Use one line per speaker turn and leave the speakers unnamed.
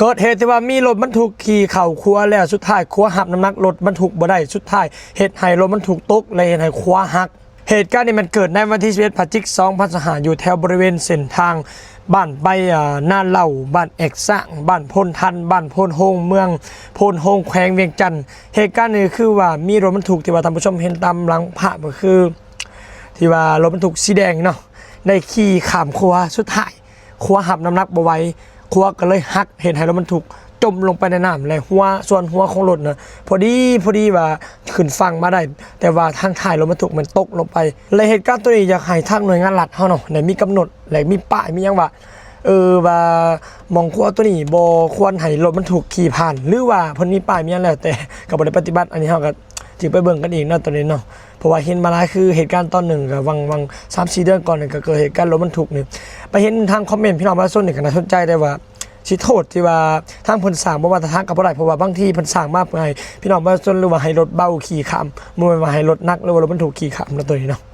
เกิดเหตุที่ว่ามีรถบรรทุกขี่เข่าครัวแล้วสุดท้ายครัวหับน้ำหนักรถบรรทุกบ่ได้สุดท้ายเหตุให้รถบรรทุกตกเลยให้ครัวหักเหตุการณ์นี้มันเกิดในวันที่11 พฤศจิกายน 2025อยู่แถวบริเวณเส้นทางบ้านไปนาเหล่าบ้านเอกสร้างบ้านพลทันบ้านพลโฮงเมืองพลโฮงแขวงเวียงจันทร์เหตุการณ์นี้คือว่ามีรถบรรทุกที่ว่าท่านผู้ชมเห็นตามหลังภาพก็คือที่ว่ารถบรรทุกสีแดงเนาะได้ขี่ข้ามครัวสุดท้ายครัวหับน้ำหนักบ่ไหวครัวก็เลยหักเห็นให้รถบรรทุกจมลงไปในน้ำเลยส่วนหัวของรถนะพอดีว่าขึ้นฝั่งมาได้แต่ว่าทางท้ายรถบรรทุกมันตกลงไปเลยเหตุการณ์ตัวนี้อยากให้ทางหน่วยงานรัฐเฮาเนาะได้มีกำหนดและมีป้ายมีหยังว่าว่ามองครัวตัวนี้บ่ควรให้รถบรรทุกขี่ผ่านหรือว่าเพิ่นมีป้ายมีหยังแล้วแต่ก็บ่ได้ปฏิบัติอันนี้เฮาก็จึงไปเบิ่งกันอีกเนาะตัวนี้เนาะเพราะว่าเห็นมาหลายคือเหตุการณ์ตอนหนึ่งกับวัง3-4 เดือนก่อนก็เกิดเหตุการณ์รถบรรทุกนี่ไปเห็นทางคอมเมนต์พี่น้องประชาชนนี่ก็น่าสนใจได้ว่าสิโทษที่ว่าทางเพิ่นสร้างบ่ว่าทางกับบ่ได้เพราะว่าบางทีเพิ่นสร้างมาเพื่อให้พี่น้องประชาชนหรือว่าให้รถเบาขี่ข้ามบ่แม่นว่าให้รถหนักหรือว่ารถบรรทุกขี่ข้ามแล้วตัวนี้เนาะ